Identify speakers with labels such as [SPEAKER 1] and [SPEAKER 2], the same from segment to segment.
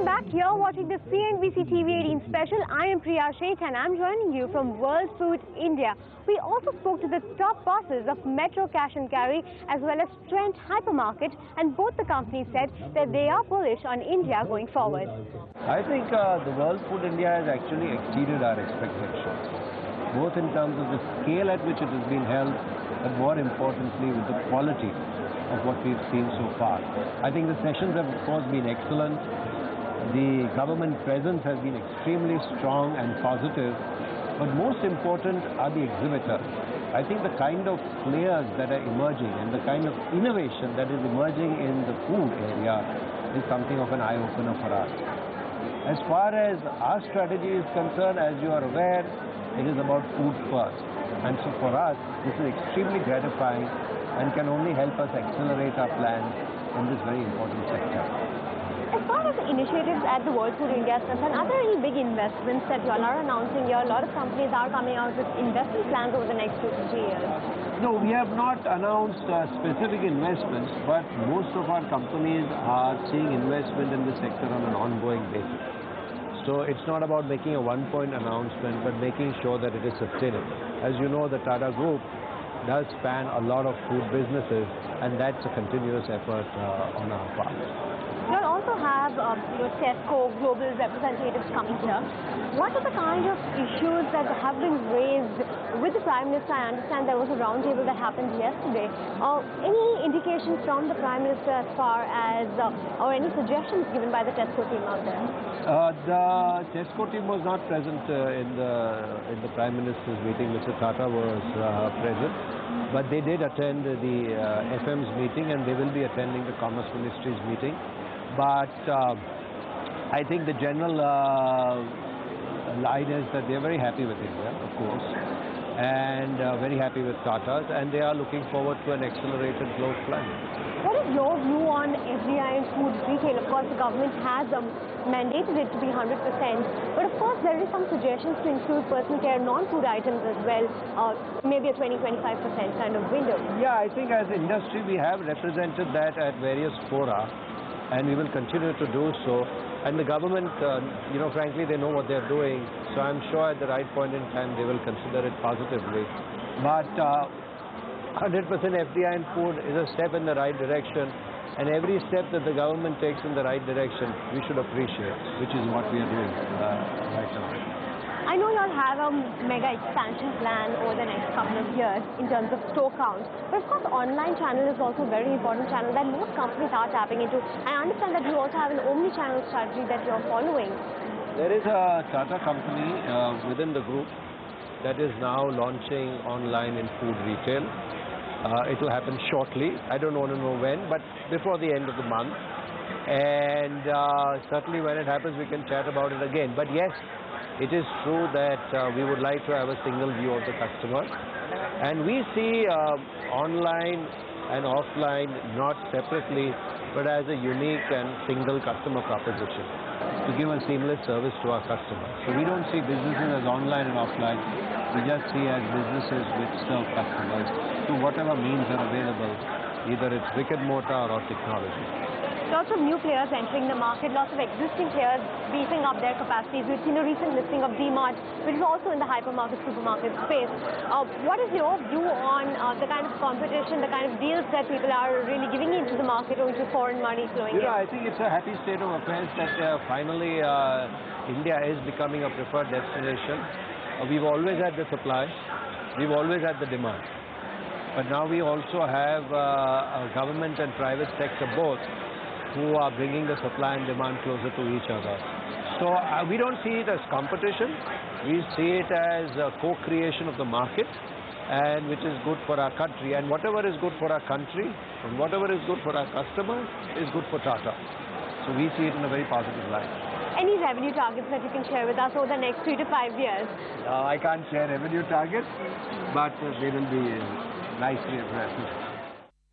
[SPEAKER 1] back. You're watching the CNBC TV 18 special. I am Priya, Sheth, and I'm joining you from World Food India. We also spoke to the top bosses of Metro Cash and Carry as well as Trent Hypermarket, and both the companies said that they are bullish on India going forward.
[SPEAKER 2] I think the World Food India has actually exceeded our expectations, both in terms of the scale at which it has been held, but more importantly with the quality of what we've seen so far. I think the sessions have of course been excellent. The government presence has been extremely strong and positive, but most important are the exhibitors. I think the kind of players that are emerging and the kind of innovation that is emerging in the food area is something of an eye-opener for us. As far as our strategy is concerned, as you are aware, it is about food first. And so for us, this is extremely gratifying and can only help us accelerate our plans in this very important sector.
[SPEAKER 1] As far as the initiatives at the World Food India is concerned, are there any big investments that you all are announcing here? A lot of companies are coming out with investment plans over the next 2 to 3 years.
[SPEAKER 2] No, we have not announced specific investments, but most of our companies are seeing investment in the sector on an ongoing basis. So it's not about making a one-point announcement, but making sure that it is sustainable. As you know, the Tata Group does span a lot of food businesses, and that's a continuous effort on our part.
[SPEAKER 1] You'll also have your Tesco global representatives coming here. What are the kind of issues that have been raised with the Prime Minister? I understand there was a roundtable that happened yesterday. Any indications from the Prime Minister as far as, or any suggestions given by the Tesco team out there?
[SPEAKER 2] The Tesco team was not present in the Prime Minister's meeting. Mr. Tata was present, but they did attend the FM's meeting, and they will be attending the Commerce Ministry's meeting. But I think the general line is that they're very happy with India, of course, and very happy with Tata's, and they are looking forward to an accelerated growth plan.
[SPEAKER 1] What is your view on FDI and food retail? Of course, the government has mandated it to be 100%, but of course there is some suggestions to include personal care, non-food items as well, maybe a 20-25% kind of window.
[SPEAKER 2] Yeah, I think as industry we have represented that at various fora, and we will continue to do so. And the government, frankly, they know what they're doing, so I'm sure at the right point in time they will consider it positively. But 100% FDI in food is a step in the right direction, and every step that the government takes in the right direction, we should appreciate, which is what we are doing right now.
[SPEAKER 1] I know you all have a mega expansion plan over the next couple of years in terms of store count, but of course online channel is also a very important channel that most companies are tapping into. I understand that you also have an omni-channel strategy that you're following.
[SPEAKER 2] There is a Tata company within the group that is now launching online in food retail. It will happen shortly. I don't want to know when, but before the end of the month. And certainly when it happens, we can chat about it again. But yes, it is true that we would like to have a single view of the customer. And we see online and offline not separately, but as a unique and single customer proposition to give a seamless service to our customers. So we don't see businesses as online and offline. We just see as businesses which serve customers through whatever means are available, either it's brick and mortar or technology.
[SPEAKER 1] Lots of new players entering the market, lots of existing players beefing up their capacities. We've seen a recent listing of D-Mart, which is also in the hypermarket, supermarket space. What is your view on the kind of competition, the kind of deals that people are really giving into the market or into foreign money flowing in?
[SPEAKER 2] I think it's a happy state of affairs that finally India is becoming a preferred destination. We've always had the supply, we've always had the demand. But now we also have a government and private sector both who are bringing the supply and demand closer to each other. So we don't see it as competition. We see it as a co-creation of the market, and which is good for our country. And whatever is good for our country and whatever is good for our customers is good for Tata. So we see it in a very positive light.
[SPEAKER 1] Any revenue targets that you can share with us over the next 3 to 5 years?
[SPEAKER 2] I can't share revenue targets, but they will be nicely aggressive.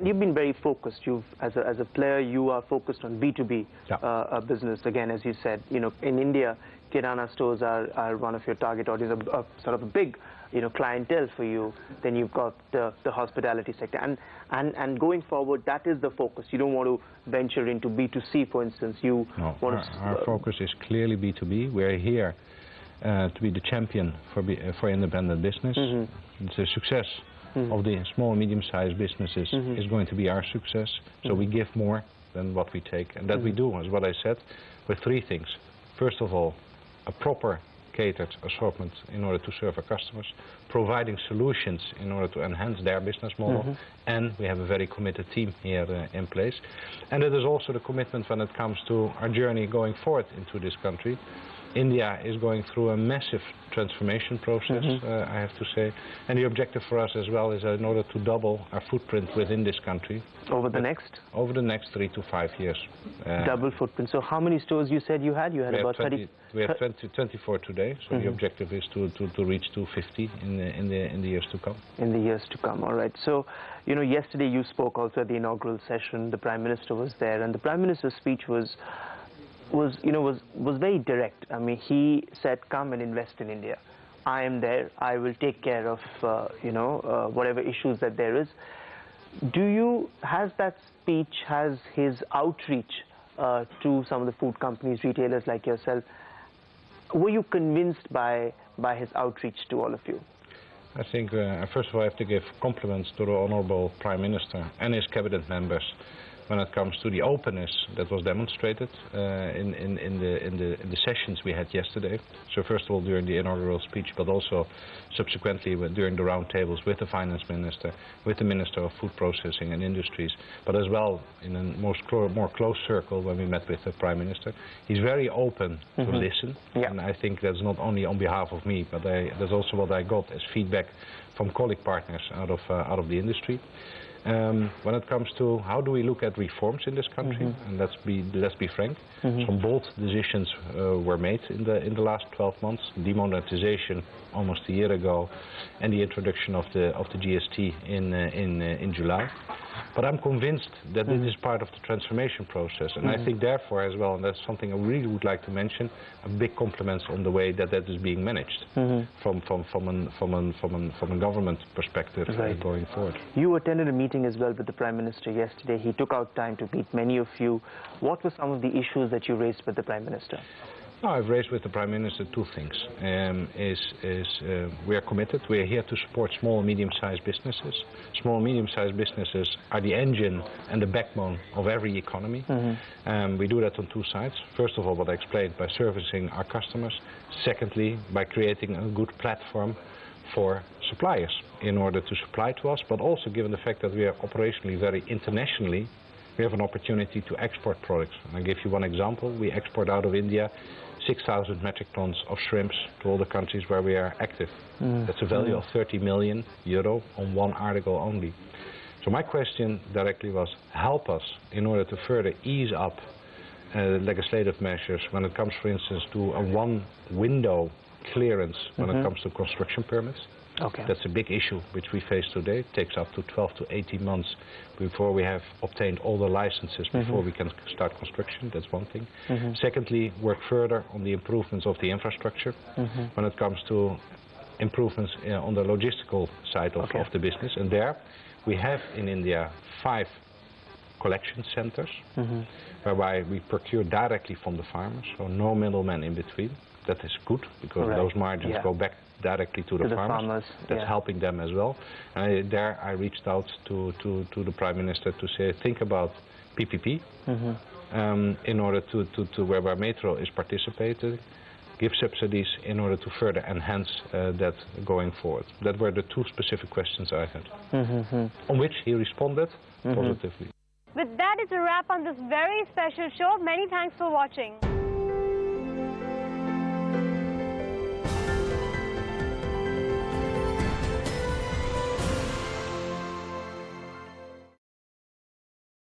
[SPEAKER 3] You've been very focused. As a player, you are focused on B2B business. Again, as you said, in India, Kirana stores are one of your target audience, sort of a big clientele for you, then you've got the hospitality sector. And going forward, that is the focus. You don't want to venture into B2C, for instance.
[SPEAKER 4] No, our focus is clearly B2B. We're here to be the champion for independent business. It's a success of the small and medium-sized businesses is going to be our success. So we give more than what we take. And that we do, as what I said, with three things. First of all, a proper catered assortment in order to serve our customers, providing solutions in order to enhance their business model, and we have a very committed team here in place. And it is also the commitment when it comes to our journey going forward into this country. India is going through a massive transformation process, I have to say, and the objective for us as well is in order to double our footprint within this country.
[SPEAKER 3] Over the next?
[SPEAKER 4] Over the next 3 to 5 years.
[SPEAKER 3] Double footprint. So how many stores you said you had? You had about 30?
[SPEAKER 4] We have 24 today, so the objective is to reach 250 in the years to come.
[SPEAKER 3] In the years to come, all right. So, yesterday you spoke also at the inaugural session. The Prime Minister was there, and the Prime Minister's speech was very direct. I mean, he said, come and invest in India. I am there. I will take care of, whatever issues that there is. Has that speech, has his outreach to some of the food companies, retailers like yourself, were you convinced by his outreach to all of you?
[SPEAKER 4] I think, first of all, I have to give compliments to the Honourable Prime Minister and his cabinet members when it comes to the openness that was demonstrated in the sessions we had yesterday. So first of all during the inaugural speech, but also subsequently during the roundtables with the Finance Minister, with the Minister of Food Processing and Industries, but as well in a more close circle when we met with the Prime Minister. He's very open to listen, and I think that's not only on behalf of me, but that's also what I got as feedback from colleague partners out of the industry. When it comes to how do we look at reforms in this country, and let's be frank, some bold decisions were made in the last 12 months. Demonetization almost a year ago, and the introduction of the GST in July. But I'm convinced that this is part of the transformation process, and I think therefore as well, and that's something I really would like to mention, a big compliments on the way that is being managed from a government perspective going forward.
[SPEAKER 3] You attended a meeting as well with the Prime Minister yesterday. He took out time to meet many of you. What were some of the issues that you raised with the Prime Minister?
[SPEAKER 4] No, I've raised with the Prime Minister two things. We are committed. We are here to support small and medium-sized businesses. Small and medium-sized businesses are the engine and the backbone of every economy. We do that on two sides. First of all, what I explained, by servicing our customers. Secondly, by creating a good platform for suppliers in order to supply to us, but also given the fact that we are operationally very internationally, we have an opportunity to export products. And I'll give you one example. We export out of India 6,000 metric tons of shrimps to all the countries where we are active. That's a value of 30 million euro on one article only. So my question directly was, help us in order to further ease up legislative measures when it comes, for instance, to a one-window clearance when it comes to construction permits. That's a big issue which we face today. It takes up to 12 to 18 months before we have obtained all the licenses before we can start construction. That's one thing. Secondly, work further on the improvements of the infrastructure when it comes to improvements on the logistical side of the business. And there we have in India 5 collection centers whereby we procure directly from the farmers, so no middleman in between. That is good because those margins go back directly to the farmers. That's helping them as well. And there I reached out to the Prime Minister to say, think about PPP in order to where Metro is participating, give subsidies in order to further enhance that going forward. That were the two specific questions I had, on which he responded positively.
[SPEAKER 1] With that, it's a wrap on this very special show. Many thanks for watching.